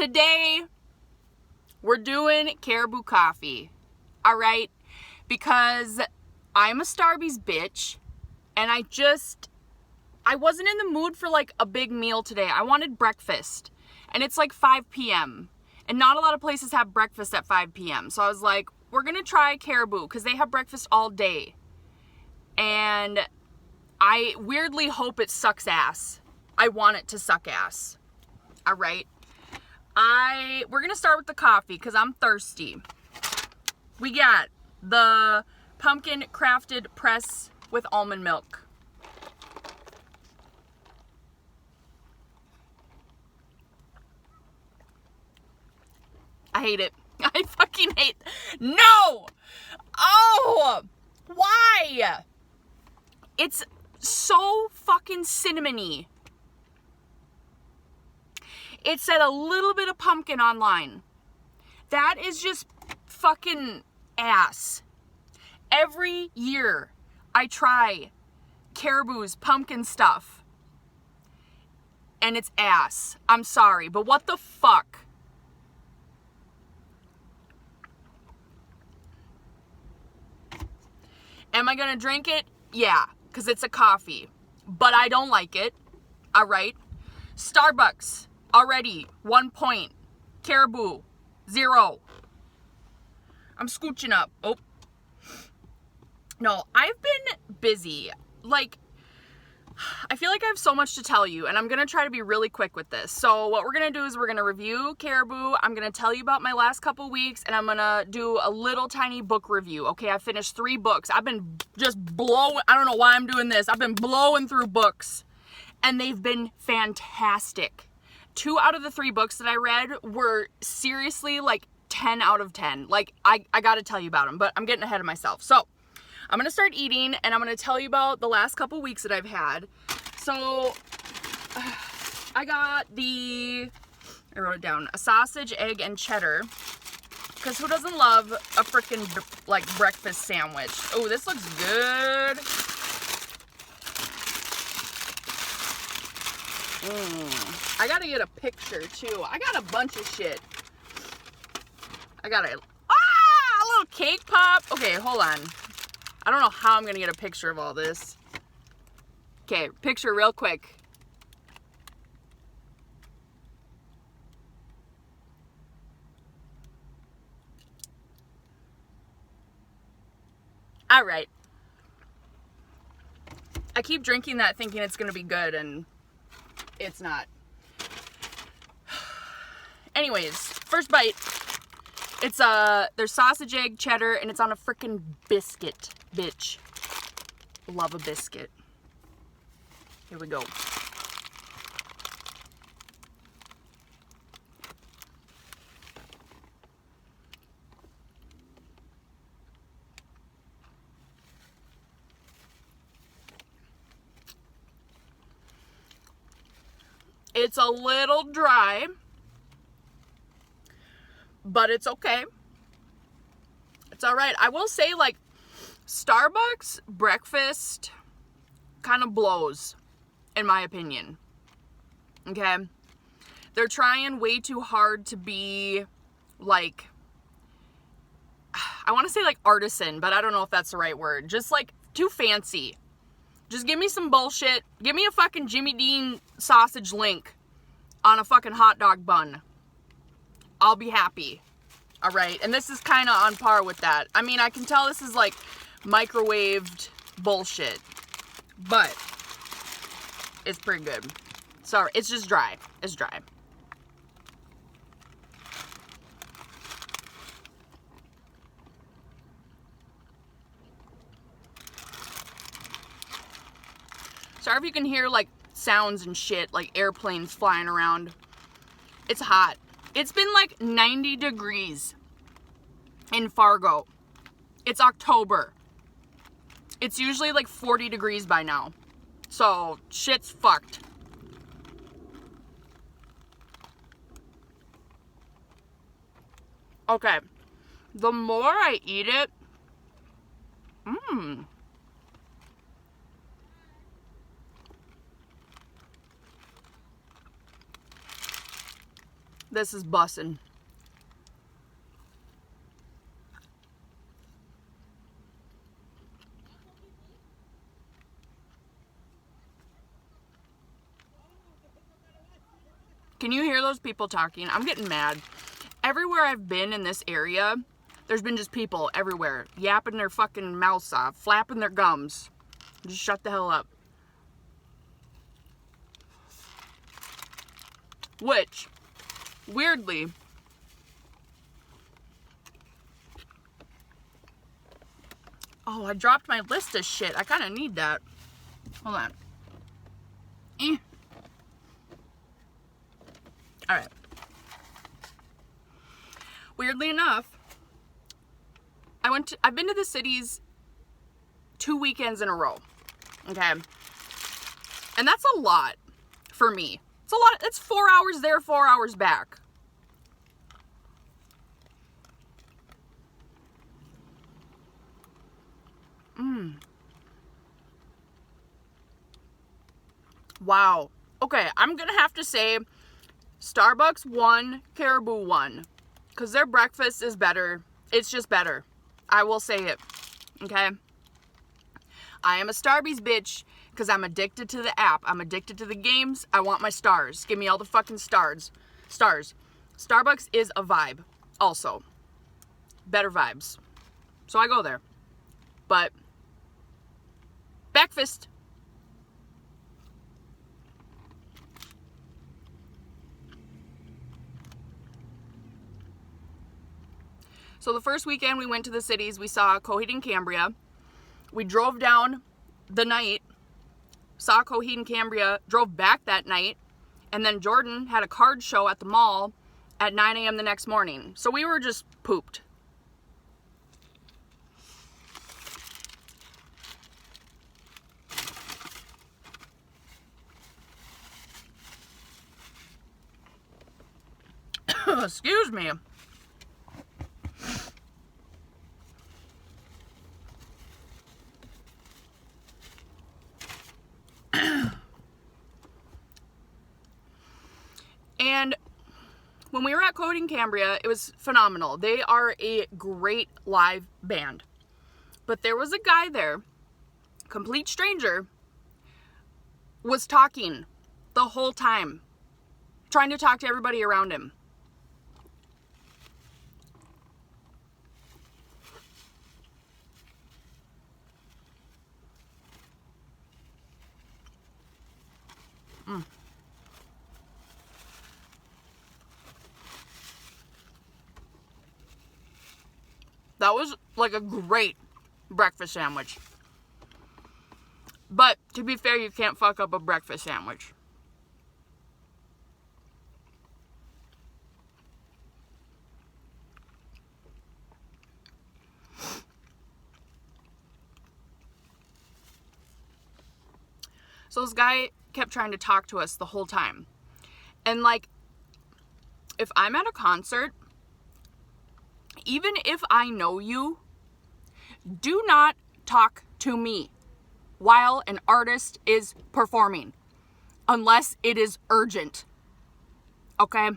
today we're doing Caribou coffee, all right? Because I'm a Starbucks bitch, and I wasn't in the mood for like a big meal today. I wanted breakfast, and it's like 5 p.m. and not a lot of places have breakfast at 5 p.m. So I was like, we're gonna try Caribou because they have breakfast all day, and I weirdly hope it sucks ass. I want it to suck ass. All right. We're gonna start with the coffee because I'm thirsty. We got the pumpkin crafted press with almond milk. I hate it. I fucking hate. No! Oh! Why? It's so fucking cinnamony. It said a little bit of pumpkin online. That is just fucking ass. Every year I try Caribou's pumpkin stuff, and it's ass. I'm sorry, but what the fuck? Am I gonna drink it? Yeah, because it's a coffee. But I don't like it. All right. Starbucks, already 1 point. Caribou, 0. I'm scooching up. Oh. No, I've been busy. Like, I feel like I have so much to tell you, and I'm gonna try to be really quick with this. So what we're gonna do is we're gonna review Caribou. I'm gonna tell you about my last couple weeks, and I'm gonna do a little tiny book review. Okay, I finished 3 books. I've been just blowing, I don't know why I'm doing this. I've been blowing through books, and they've been fantastic. 2 out of the 3 books that I read were seriously like 10 out of 10. Like, I gotta tell you about them, but I'm getting ahead of myself. So I'm gonna start eating, and I'm gonna tell you about the last couple weeks that I've had. So I got I wrote it down, a sausage, egg, and cheddar. Because who doesn't love a freaking like breakfast sandwich? Oh, this looks good. I gotta get a picture too. I got a bunch of shit. I got a little cake pop. Okay, hold on. I don't know how I'm gonna get a picture of all this. Okay, picture real quick. All right. I keep drinking that thinking it's gonna be good, and it's not. Anyways, first bite. It's there's sausage, egg, cheddar, and it's on a freaking biscuit, bitch. Love a biscuit. Here we go. It's a little dry, but it's okay. It's all right. I will say, like, Starbucks breakfast kind of blows, in my opinion. Okay? They're trying way too hard to be, like, I want to say, like, artisan, but I don't know if that's the right word. Just, like, too fancy. Just give me some bullshit. Give me a fucking Jimmy Dean sausage link on a fucking hot dog bun. I'll be happy. All right. And this is kind of on par with that. I mean, I can tell this is like microwaved bullshit, but it's pretty good. Sorry. It's just dry. It's dry. Sorry if you can hear like sounds and shit, like airplanes flying around. It's hot. It's been like 90 degrees in Fargo. It's October. It's usually like 40 degrees by now. So shit's fucked. Okay. The more I eat it, This is bussin'. Can you hear those people talking? I'm getting mad. Everywhere I've been in this area, there's been just people everywhere yapping their fucking mouths off, flapping their gums. Just shut the hell up. Which, weirdly, oh, I dropped my list of shit. I kind of need that. Hold on. All right. Weirdly enough, I've been to the cities 2 weekends in a row. Okay. And that's a lot for me. It's a lot. It's 4 hours there, 4 hours back. Wow. Okay, I'm gonna have to say Starbucks won, Caribou won. Because their breakfast is better. It's just better. I will say it. Okay? I am a Starbucks bitch because I'm addicted to the app. I'm addicted to the games. I want my stars. Give me all the fucking stars. Starbucks is a vibe also. Better vibes. So I go there. But breakfast. So the first weekend we went to the cities, we saw Coheed and Cambria. We drove down the night, saw Coheed and Cambria, drove back that night, and then Jordan had a card show at the mall at 9 a.m. the next morning. So we were just pooped. Excuse me. And when we were at Coheed and Cambria, it was phenomenal. They are a great live band. But there was a guy there, complete stranger, was talking the whole time, trying to talk to everybody around him. That was like a great breakfast sandwich. But to be fair, you can't fuck up a breakfast sandwich. So this guy kept trying to talk to us the whole time. And like, if I'm at a concert, even if I know you, do not talk to me while an artist is performing, unless it is urgent. Okay?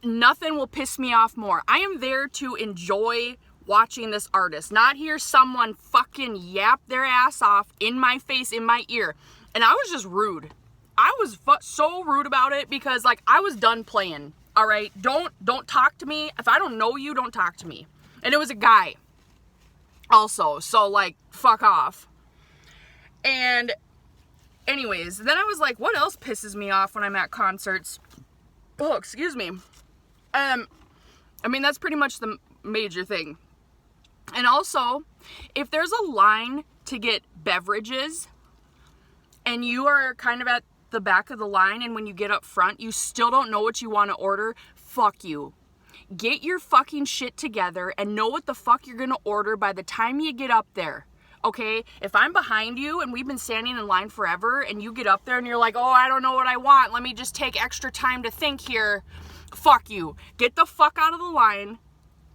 Nothing will piss me off more. I am there to enjoy watching this artist, not hear someone fucking yap their ass off in my face, in my ear. And I was just rude. I was so rude about it because like I was done playing. All right, don't talk to me. If I don't know you, don't talk to me. And it was a guy also, so like fuck off. And anyways, then I was like, what else pisses me off when I'm at concerts? Oh, excuse me. I mean, that's pretty much the major thing. And also, if there's a line to get beverages and you are kind of at the back of the line and when you get up front, you still don't know what you want to order, fuck you. Get your fucking shit together and know what the fuck you're going to order by the time you get up there. Okay? If I'm behind you and we've been standing in line forever and you get up there and you're like, oh, I don't know what I want. Let me just take extra time to think here. Fuck you. Get the fuck out of the line.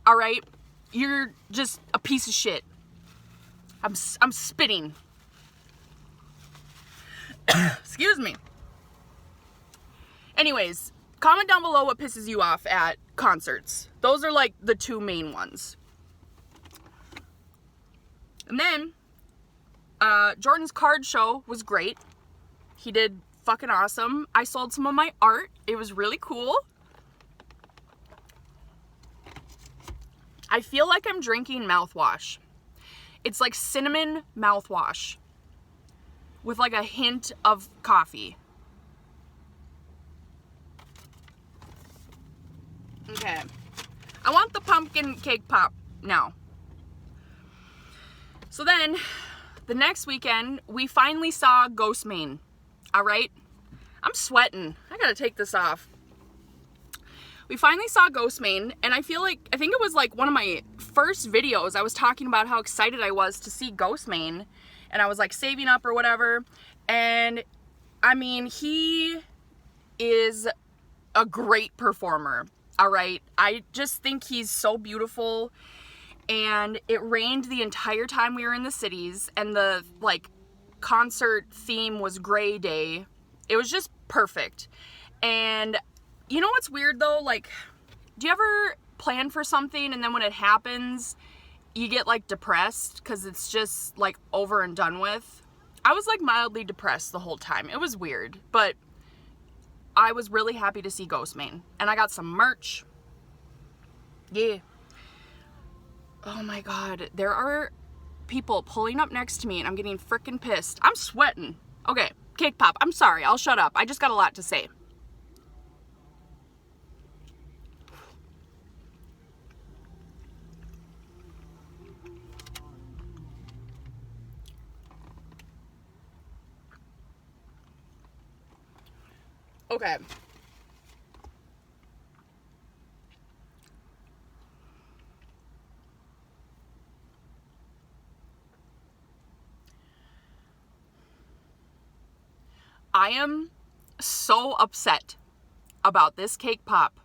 All right? You're just a piece of shit. I'm spitting. Excuse me. Anyways, Comment down below what pisses you off at concerts. Those are like the two main ones. And then, Jordan's card show was great. He did fucking awesome. I sold some of my art. It was really cool. I feel like I'm drinking mouthwash. It's like cinnamon mouthwash with like a hint of coffee. Okay. I want the pumpkin cake pop now. So then, the next weekend, we finally saw Ghost Main. Alright? I'm sweating. I gotta take this off. We finally saw Ghost Main, and I think it was like one of my first videos. I was talking about how excited I was to see Ghost Main, and I was like saving up or whatever. And I mean, he is a great performer. Alright? I just think he's so beautiful. And it rained the entire time we were in the cities, and the like concert theme was gray day. It was just perfect. And you know what's weird though? Like, do you ever plan for something and then when it happens, you get like depressed because it's just like over and done with? I was like mildly depressed the whole time. It was weird, but I was really happy to see Ghost Main, and I got some merch. Yeah. Oh my god, there are people pulling up next to me and I'm getting freaking pissed. I'm sweating. Okay, cake pop, I'm sorry, I'll shut up. I just got a lot to say. Okay. I am so upset about this cake pop.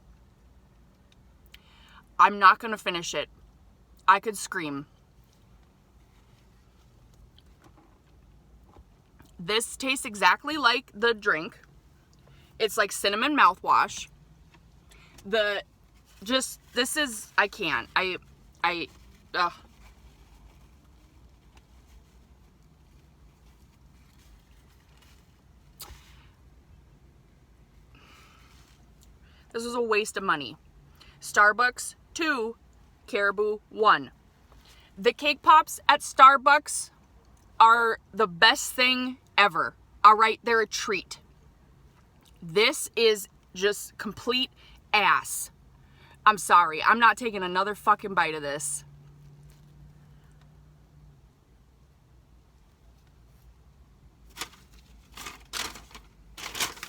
I'm not gonna finish it. I could scream. This tastes exactly like the drink. It's like cinnamon mouthwash. I can't. Ugh. This was a waste of money. Starbucks, 2. Caribou, 1. The cake pops at Starbucks are the best thing ever. Alright, they're a treat. This is just complete ass. I'm sorry. I'm not taking another fucking bite of this.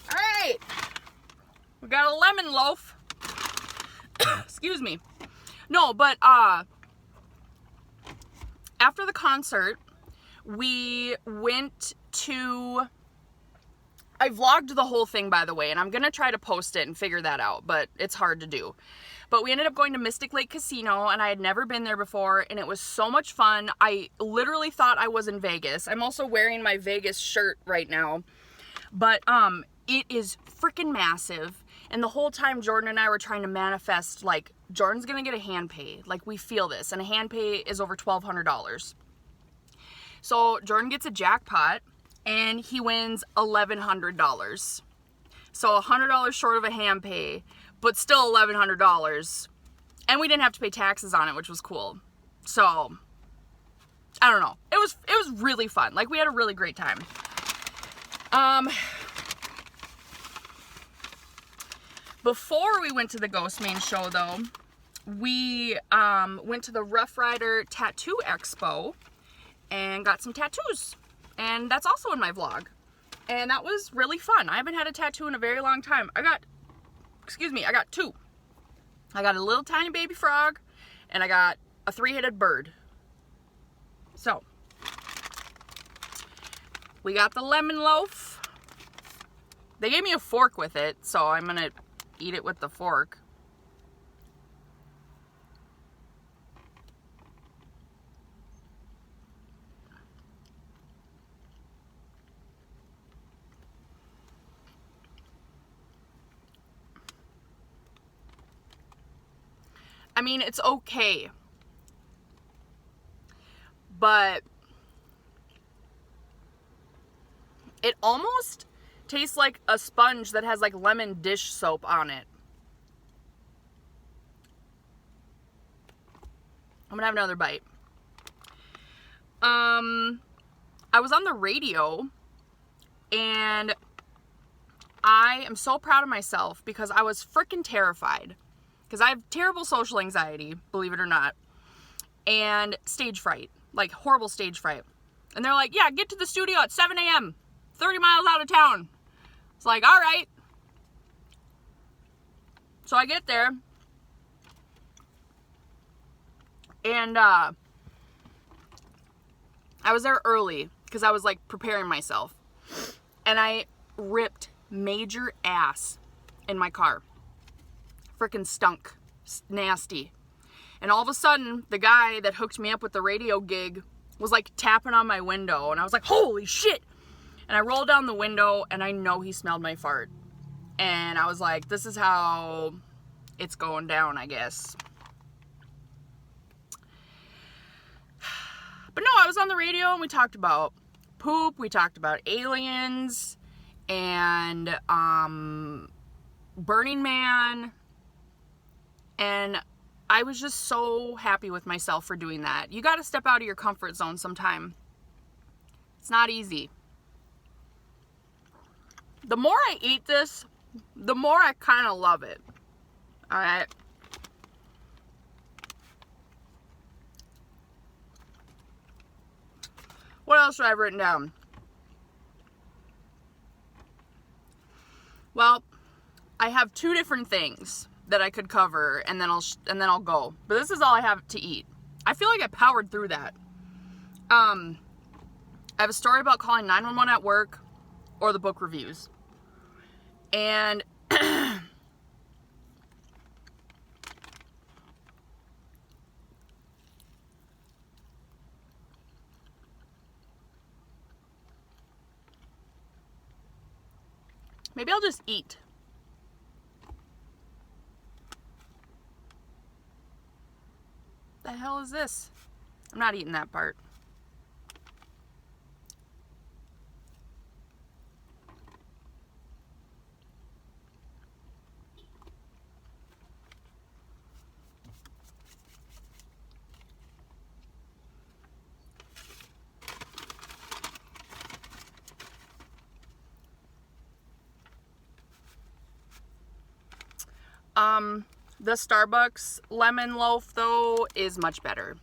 Alright. We got a lemon loaf. Excuse me. No, but after the concert, we went to... I vlogged the whole thing, by the way, and I'm going to try to post it and figure that out, but it's hard to do. But we ended up going to Mystic Lake Casino, and I had never been there before, and it was so much fun. I literally thought I was in Vegas. I'm also wearing my Vegas shirt right now. But it is freaking massive, and the whole time Jordan and I were trying to manifest, like, Jordan's going to get a hand pay. Like, we feel this, and a hand pay is over $1,200. So Jordan gets a jackpot, and he wins $1,100. So $100 short of a hand pay, but still $1,100. And we didn't have to pay taxes on it, which was cool. So, I don't know. It was really fun. Like, we had a really great time. Before we went to the Ghost Main show, though, we went to the Rough Rider Tattoo Expo and got some tattoos. And that's also in my vlog. And that was really fun. I haven't had a tattoo in a very long time. I got 2. I got a little tiny baby frog, and I got a 3-headed bird. So, we got the lemon loaf. They gave me a fork with it, so I'm gonna eat it with the fork. I mean, it's okay. But it almost tastes like a sponge that has like lemon dish soap on it. I'm gonna have another bite. I was on the radio and I am so proud of myself because I was freaking terrified. Because I have terrible social anxiety, believe it or not. And stage fright. Like horrible stage fright. And they're like, yeah, get to the studio at 7 a.m. 30 miles out of town. It's like, all right. So I get there. And I was there early because I was like preparing myself. And I ripped major ass in my car. Frickin' stunk. Nasty. And all of a sudden, the guy that hooked me up with the radio gig was like tapping on my window. And I was like, holy shit. And I rolled down the window and I know he smelled my fart. And I was like, this is how it's going down, I guess. But no, I was on the radio and we talked about poop. We talked about aliens and Burning Man. And I was just so happy with myself for doing that. You got to step out of your comfort zone sometime. It's not easy. The more I eat this, the more I kind of love it. All right. What else do I have written down? Well, I have two different things that I could cover, and then I'll go. But this is all I have to eat. I feel like I powered through that. I have a story about calling 911 at work, or the book reviews, and maybe I'll just eat. The hell is this? I'm not eating that part. The Starbucks lemon loaf, though, is much better.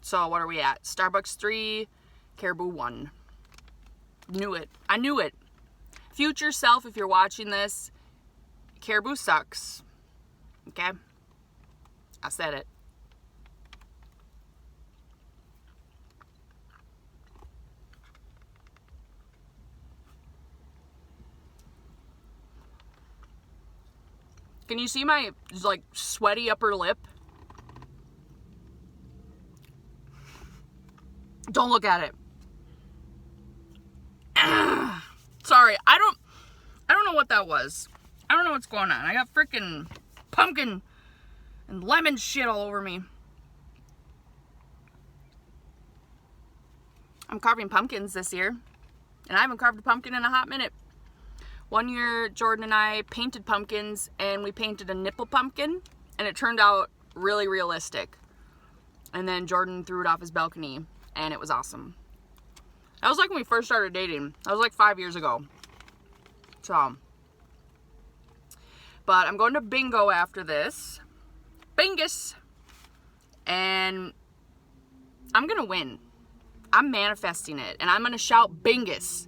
So, what are we at? Starbucks 3, Caribou 1. Knew it. I knew it. Future self, if you're watching this, Caribou sucks. Okay? I said it. Can you see my, like, sweaty upper lip? Don't look at it. Sorry, I don't know what that was. I don't know what's going on. I got freaking pumpkin and lemon shit all over me. I'm carving pumpkins this year, and I haven't carved a pumpkin in a hot minute. One year, Jordan and I painted pumpkins, and we painted a nipple pumpkin, and it turned out really realistic. And then Jordan threw it off his balcony, and it was awesome. That was like when we first started dating. That was like 5 years ago. So, but I'm going to bingo after this. Bingus! And I'm gonna win. I'm manifesting it, and I'm gonna shout bingus.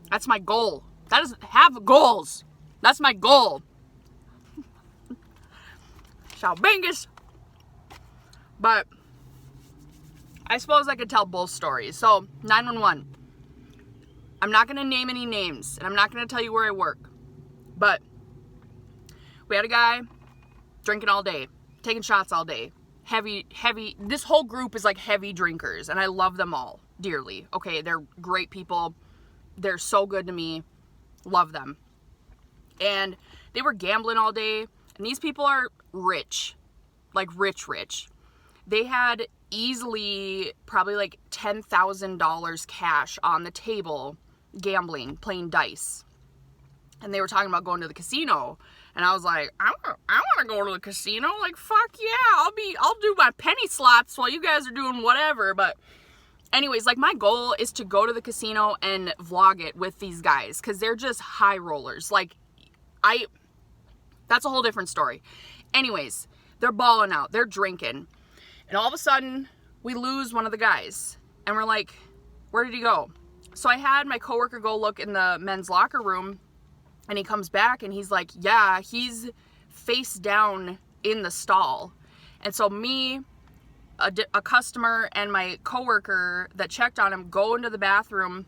That's my goal. That is, have goals. That's my goal. Shout bingus. But I suppose I could tell both stories. So 911. I'm not going to name any names, and I'm not going to tell you where I work. But we had a guy drinking all day, taking shots all day. Heavy. This whole group is like heavy drinkers, and I love them all dearly. Okay, they're great people. They're so good to me. Love them. And they were gambling all day, and these people are rich. like rich. They had easily probably like $10,000 cash on the table gambling, playing dice. And they were talking about going to the casino. And I was like, I want to go to the casino. Like, fuck yeah, I'll do my penny slots while you guys are doing whatever. But anyways, like my goal is to go to the casino and vlog it with these guys because they're just high rollers. Like, that's a whole different story. Anyways, they're balling out, they're drinking. And all of a sudden, we lose one of the guys. And we're like, where did he go? So I had my coworker go look in the men's locker room. And he comes back and he's like, yeah, he's face down in the stall. And so me, a customer, and my coworker that checked on him go into the bathroom.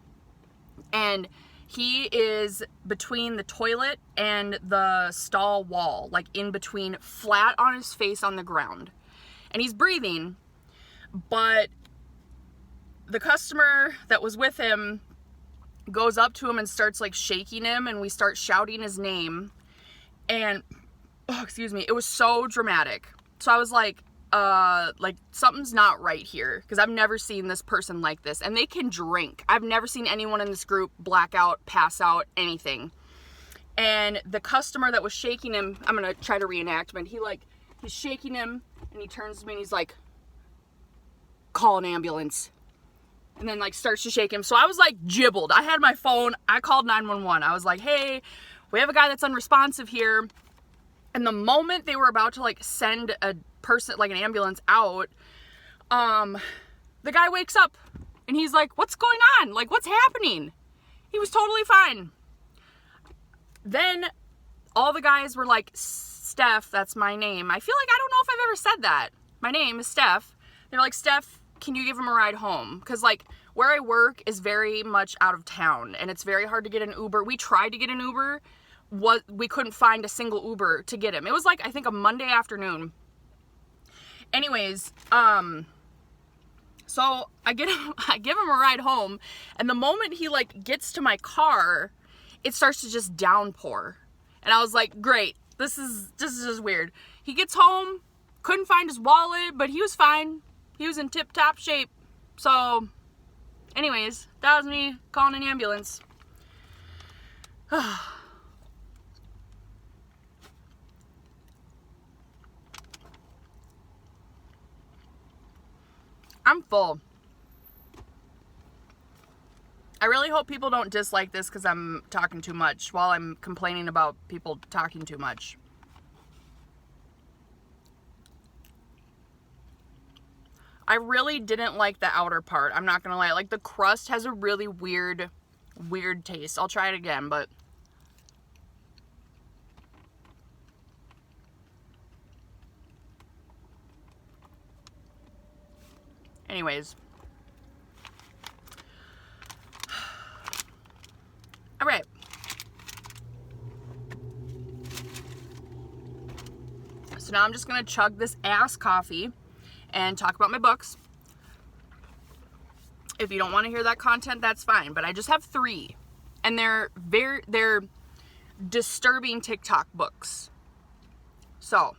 And he is between the toilet and the stall wall, like in between, flat on his face on the ground. And he's breathing, but the customer that was with him goes up to him and starts like shaking him, and we start shouting his name. And, oh, excuse me, it was so dramatic. So I was like something's not right here, because I've never seen this person like this. And they can drink. I've never seen anyone in this group black out, pass out, anything. And the customer that was shaking him, I'm gonna try to reenact, but he's shaking him, and he turns to me and he's like, call an ambulance. And then like starts to shake him. So I was like gibbled. I had my phone. I called 911. I was like, hey, we have a guy that's unresponsive here. And the moment they were about to like send a person, like an ambulance out, the guy wakes up and he's like, what's going on? Like, what's happening? He was totally fine. Then all the guys were like, Steph, that's my name. I feel like, I don't know if I've ever said that. My name is Steph. They're like, Steph, can you give him a ride home? Because like where I work is very much out of town and it's very hard to get an Uber. We tried to get an Uber. We couldn't find a single Uber to get him. It was like, I think, a Monday afternoon. Anyways, so I give him a ride home, and the moment he like gets to my car, it starts to just downpour. And I was like, great, this is just weird. He gets home, couldn't find his wallet, but he was fine. He was in tip-top shape. So, anyways, that was me calling an ambulance. I'm full. I really hope people don't dislike this because I'm talking too much while I'm complaining about people talking too much. I really didn't like the outer part. I'm not gonna lie. Like, the crust has a really weird taste. I'll try it again, but anyways. All right. So now I'm just gonna chug this ass coffee and talk about my books. If you don't want to hear that content, that's fine. But I just have 3, and they're disturbing TikTok books. So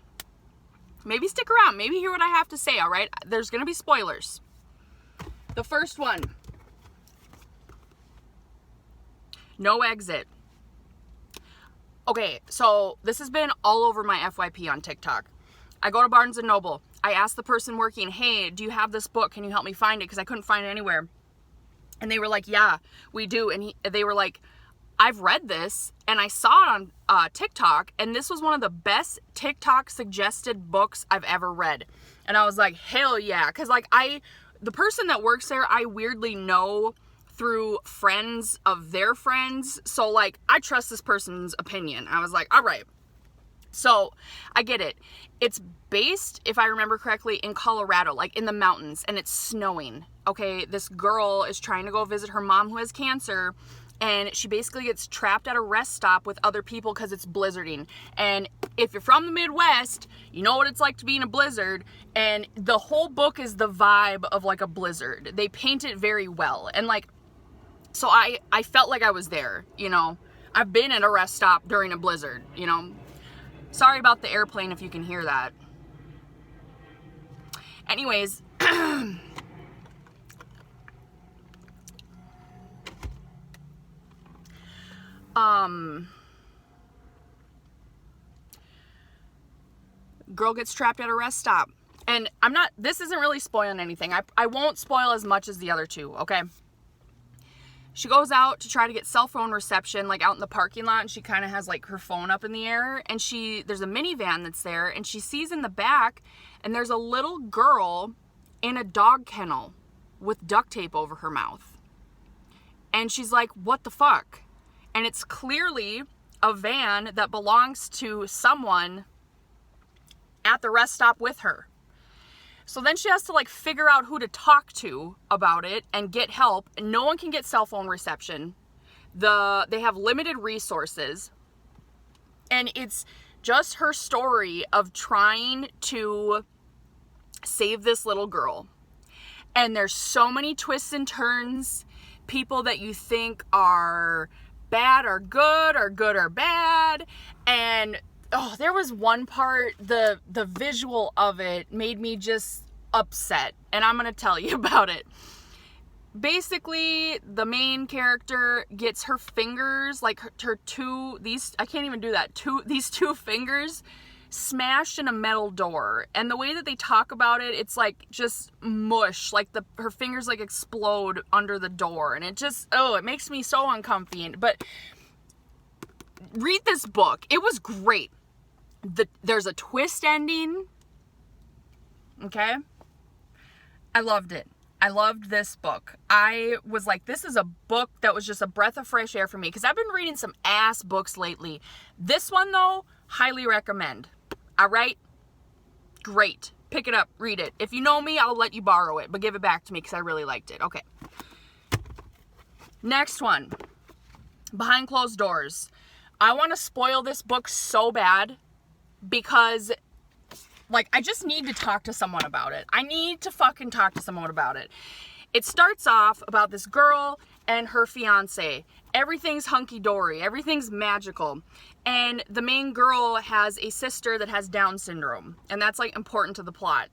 maybe stick around. Maybe hear what I have to say. All right. There's gonna be spoilers. The first one. No Exit. Okay, so this has been all over my FYP on TikTok. I go to Barnes & Noble. I ask the person working, hey, do you have this book? Can you help me find it? Because I couldn't find it anywhere. And they were like, yeah, we do. And they were like, I've read this and I saw it on TikTok, and this was one of the best TikTok suggested books I've ever read. And I was like, hell yeah. Because like the person that works there, I weirdly know through friends of their friends. So like, I trust this person's opinion. I was like, all right. So I get it. It's based, if I remember correctly, in Colorado, like in the mountains, and it's snowing. Okay, this girl is trying to go visit her mom who has cancer, and she basically gets trapped at a rest stop with other people because it's blizzarding. And if you're from the Midwest, you know what it's like to be in a blizzard, and the whole book is the vibe of like a blizzard. They paint it very well, and like, so I felt like I was there, you know. I've been at a rest stop during a blizzard, you know. Sorry about the airplane if you can hear that. Anyways, girl gets trapped at a rest stop. And this isn't really spoiling anything. I won't spoil as much as the other two, okay? She goes out to try to get cell phone reception, like out in the parking lot, and she kind of has like her phone up in the air, and there's a minivan that's there, and she sees in the back, and there's a little girl in a dog kennel with duct tape over her mouth. And she's like, what the fuck? And it's clearly a van that belongs to someone at the rest stop with her. So then she has to like figure out who to talk to about it and get help. And no one can get cell phone reception. They have limited resources. And it's just her story of trying to save this little girl. And there's so many twists and turns. People that you think are bad are good, or good are bad. And there was one part, the visual of it made me just upset, and I'm gonna tell you about it. Basically, the main character gets her fingers, like these two fingers smashed in a metal door. And the way that they talk about it, it's like just mush, like her fingers like explode under the door, and it just, it makes me so uncomfy. But read this book. It was great. There's a twist ending. Okay? I loved it. I loved this book. I was like, this is a book that was just a breath of fresh air for me, because I've been reading some ass books lately. This one, though, highly recommend. All right? Great. Pick it up. Read it. If you know me, I'll let you borrow it, but give it back to me because I really liked it. Okay. Next one. Behind Closed Doors. I want to spoil this book so bad, because like I just need to talk to someone about it. I need to fucking talk to someone about it. It starts off about this girl and her fiance. Everything's hunky-dory. Everything's magical. And the main girl has a sister that has Down syndrome. And that's like important to the plot.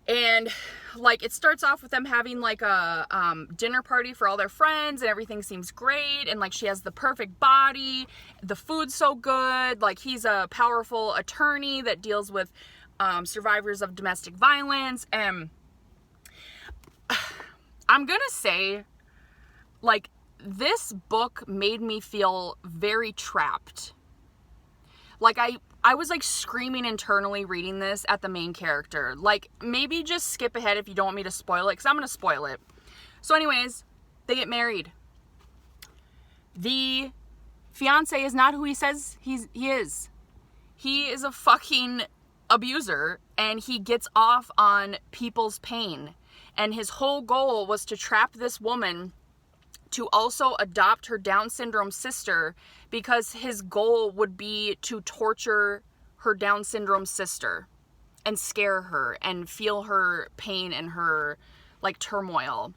And like it starts off with them having like a dinner party for all their friends, and everything seems great, and like she has the perfect body, the food's so good, like he's a powerful attorney that deals with survivors of domestic violence. And I'm gonna say, like, this book made me feel very trapped. Like I was like screaming internally reading this at the main character. Like, maybe just skip ahead if you don't want me to spoil it, because I'm going to spoil it. So anyways, they get married. The fiance is not who he says he is. He is a fucking abuser, and he gets off on people's pain. And his whole goal was to trap this woman to also adopt her Down syndrome sister, because his goal would be to torture her Down syndrome sister and scare her and feel her pain and her like turmoil.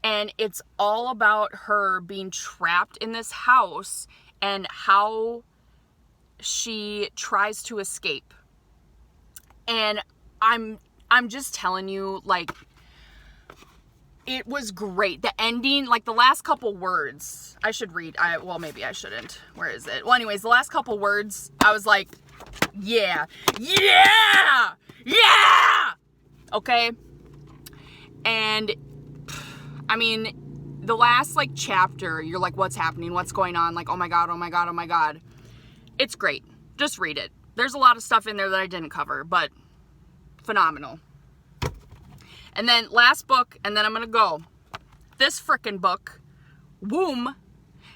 And it's all about her being trapped in this house and how she tries to escape. And I'm just telling you, like, it was great. The ending, like the last couple words, I should read. Well, maybe I shouldn't. Where is it? Well, anyways, the last couple words, I was like, yeah, yeah, yeah. Okay. And I mean, the last like chapter, you're like, what's happening? What's going on? Like, oh my God, oh my God, oh my God. It's great. Just read it. There's a lot of stuff in there that I didn't cover, but phenomenal. And then last book, and then I'm going to go. This frickin' book, Womb,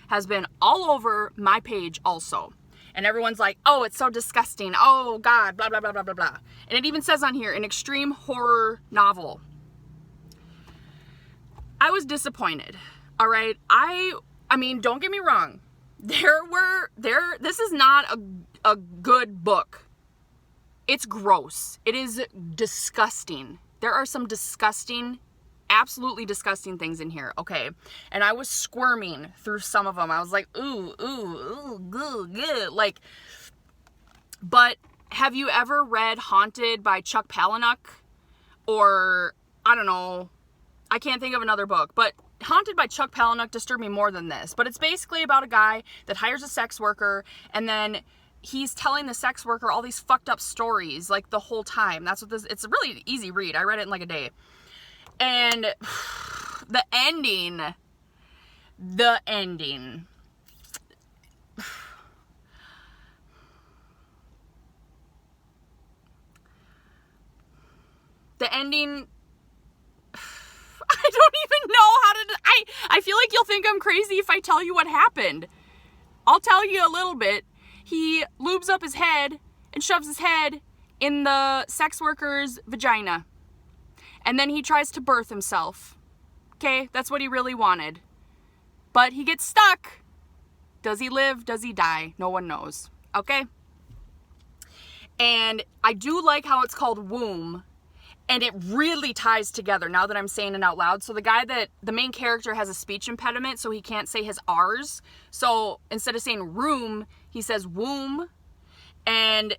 has been all over my page also. And everyone's like, oh, it's so disgusting. Oh, God, blah, blah, blah, blah, blah, blah. And it even says on here, an extreme horror novel. I was disappointed, all right? I mean, don't get me wrong. This is not a good book. It's gross. It is disgusting. There are some disgusting, absolutely disgusting things in here, okay? And I was squirming through some of them. I was like, ooh, good. Like, but have you ever read Haunted by Chuck Palahniuk? or I don't know, I can't think of another book, but Haunted by Chuck Palahniuk disturbed me more than this. But it's basically about a guy that hires a sex worker, and then he's telling the sex worker all these fucked up stories, like, the whole time. That's what this, it's a really easy read. I read it in like a day. And the ending, the ending I don't even know how to, I feel like you'll think I'm crazy if I tell you what happened. I'll tell you a little bit. He lubes up his head and shoves his head in the sex worker's vagina. And then he tries to birth himself. Okay, that's what he really wanted. But he gets stuck. Does he live? Does he die? No one knows. Okay? And I do like how it's called womb. And it really ties together now that I'm saying it out loud. So the main character has a speech impediment, so he can't say his R's. So instead of saying room, he says womb. And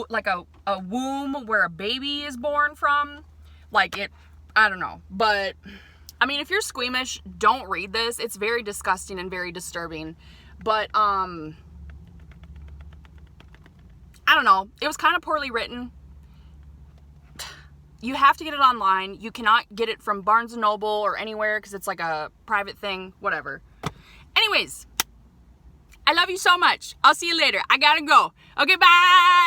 like a womb where a baby is born from. Like it, I don't know. But, I mean, if you're squeamish, don't read this. It's very disgusting and very disturbing. But, I don't know. It was kind of poorly written. You have to get it online. You cannot get it from Barnes & Noble or anywhere because it's like a private thing, whatever. Anyways, I love you so much. I'll see you later. I gotta go. Okay, bye.